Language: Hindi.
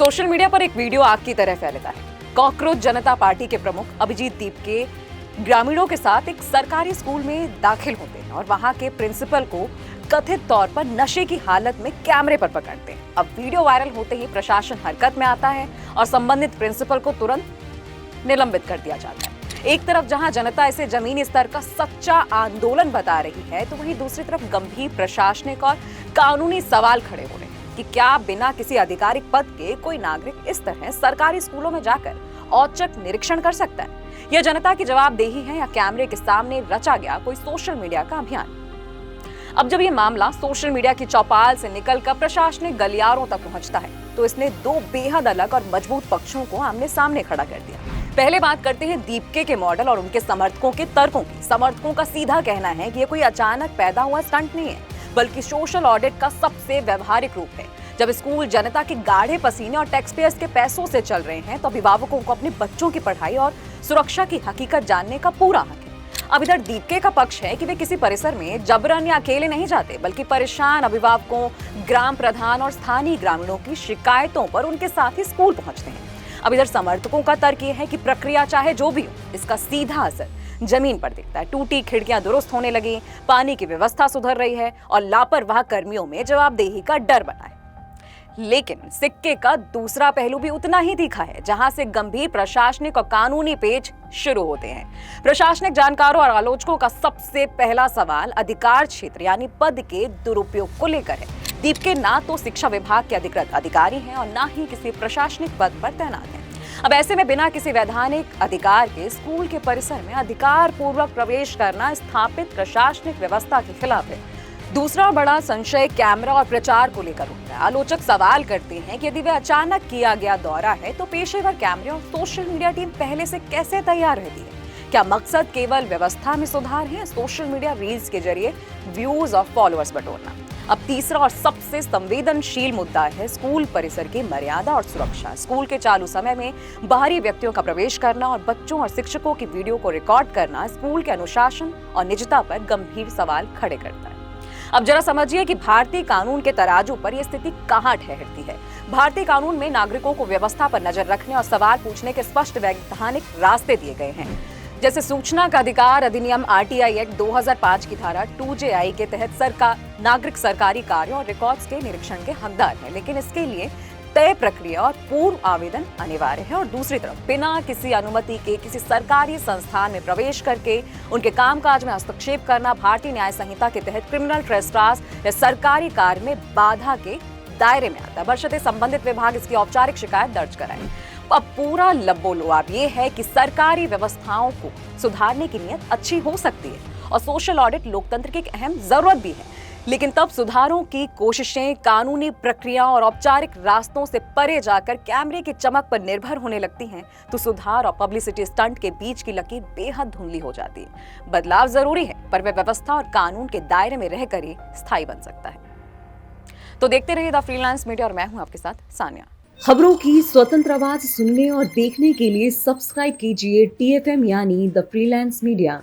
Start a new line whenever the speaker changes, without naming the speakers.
सोशल मीडिया पर एक वीडियो आग की तरह फैलता है। कॉकरोच जनता पार्टी के प्रमुख अभिजीत दीप के ग्रामीणों के साथ एक सरकारी स्कूल में दाखिल होते हैं और वहां के प्रिंसिपल को कथित तौर पर नशे की हालत में कैमरे पर पकड़ते हैं। अब वीडियो वायरल होते ही प्रशासन हरकत में आता है और संबंधित प्रिंसिपल को तुरंत निलंबित कर दिया जाता है। एक तरफ जहां जनता इसे जमीनी स्तर का सच्चा आंदोलन बता रही है, तो वहीं दूसरी तरफ गंभीर प्रशासनिक और कानूनी सवाल खड़े हो रहे हैं कि क्या बिना किसी आधिकारिक पद के कोई नागरिक इस तरह सरकारी स्कूलों में जाकर औचक निरीक्षण कर सकता है? यह जनता की जवाबदेही है या कैमरे के सामने रचा गया कोई सोशल मीडिया का अभियान? अब जब ये मामला सोशल मीडिया की चौपाल से निकलकर प्रशासनिक गलियारों तक पहुंचता है, तो इसने दो बेहद अलग और मजबूत पक्षों को आमने सामने खड़ा कर दिया। पहले बात करते हैं दीपके के मॉडल और उनके समर्थकों के तर्कों की। समर्थकों का सीधा कहना है कि ये कोई अचानक पैदा हुआ स्टंट नहीं है, बल्कि सोशल ऑडिट का सबसे व्यवहारिक रूप है। जब स्कूल जनता के गाढ़े पसीने और टैक्स पेयर्स के पैसों से चल रहे हैं, तो अभिभावकों को अपने बच्चों की पढ़ाई और सुरक्षा की हकीकत जानने का पूरा हक है। अब इधर दीपके का पक्ष है कि वे किसी परिसर में जबरन या अकेले नहीं जाते, बल्कि परेशान अभिभावकों, ग्राम प्रधान और स्थानीय ग्रामीणों की शिकायतों पर उनके साथ ही स्कूल पहुंचते हैं। अब इधर समर्थकों का तर्क ये है कि प्रक्रिया चाहे जो भी हो, इसका सीधा असर जमीन पर दिखता है। टूटी खिड़कियां दुरुस्त होने लगी, पानी की व्यवस्था सुधर रही है और लापरवाह कर्मियों में जवाबदेही का डर बना है। लेकिन सिक्के का दूसरा पहलू भी उतना ही तीखा है, जहां से गंभीर प्रशासनिक और कानूनी पेच शुरू होते हैं। प्रशासनिक जानकारों और आलोचकों का सबसे पहला सवाल अधिकार क्षेत्र यानी पद के दुरुपयोग को लेकर है। दीपके ना तो शिक्षा विभाग के अधिकृत अधिकारी हैं और ना ही किसी प्रशासनिक पद पर तैनात हैं। अब ऐसे में बिना किसी वैधानिक अधिकार के स्कूल के परिसर में अधिकार पूर्वक प्रवेश करना स्थापित प्रशासनिक व्यवस्था के खिलाफ है। दूसरा बड़ा संशय कैमरा और प्रचार को लेकर उठता है। आलोचक सवाल करते हैं कि यदि वह अचानक किया गया दौरा है, तो पेशेवर कैमरे और सोशल मीडिया टीम पहले से कैसे तैयार रहती है? क्या मकसद केवल व्यवस्था में सुधार है, सोशल मीडिया रील्स के जरिए व्यूज और फॉलोअर्स बटोरना? अब तीसरा और सबसे संवेदनशील मुद्दा है स्कूल परिसर की मर्यादा और सुरक्षा। स्कूल के चालू समय में बाहरी व्यक्तियों का प्रवेश करना और बच्चों और शिक्षकों की वीडियो को रिकॉर्ड करना स्कूल के अनुशासन और निजता पर गंभीर सवाल खड़े करता है। अब जरा समझिए कि भारतीय कानून के तराजू पर यह स्थिति कहां ठहरती है। भारतीय कानून में नागरिकों को व्यवस्था पर नजर रखने और सवाल पूछने के स्पष्ट वैधानिक रास्ते दिए गए हैं। जैसे सूचना का अधिकार अधिनियम आरटीआई एक्ट 2005 की धारा 2JI के तहत नागरिक सरकारी कार्यों और रिकॉर्ड्स के निरीक्षण के हकदार है, लेकिन इसके लिए तय प्रक्रिया और पूर्व आवेदन अनिवार्य है। और दूसरी तरफ बिना किसी अनुमति के किसी सरकारी संस्थान में प्रवेश करके उनके कामकाज में हस्तक्षेप करना भारतीय न्याय संहिता के तहत क्रिमिनल ट्रेसपास या सरकारी कार्य में बाधा के दायरे में आता है, बशर्ते संबंधित विभाग इसकी औपचारिक शिकायत दर्ज कराए। अब पूरा लब्बो-लुआब ये है कि सरकारी व्यवस्थाओं को सुधारने की नीयत अच्छी हो सकती है और सोशल ऑडिट लोकतंत्र की एक अहम जरूरत भी है, लेकिन तब सुधारों की कोशिशें कानूनी प्रक्रिया और औपचारिक रास्तों से परे जाकर कैमरे की चमक पर निर्भर होने लगती हैं, तो सुधार और पब्लिसिटी स्टंट के बीच की लकीर बेहद धुंधली हो जाती है। बदलाव जरूरी है, पर वह व्यवस्था और कानून के दायरे में रहकर ही स्थायी बन सकता है। तो देखते रहिए द फ्रीलांस मीडिया और मैं हूं आपके साथ सानिया।
खबरों की स्वतंत्र आवाज सुनने और देखने के लिए सब्सक्राइब कीजिए TFM यानी द फ्रीलांस मीडिया।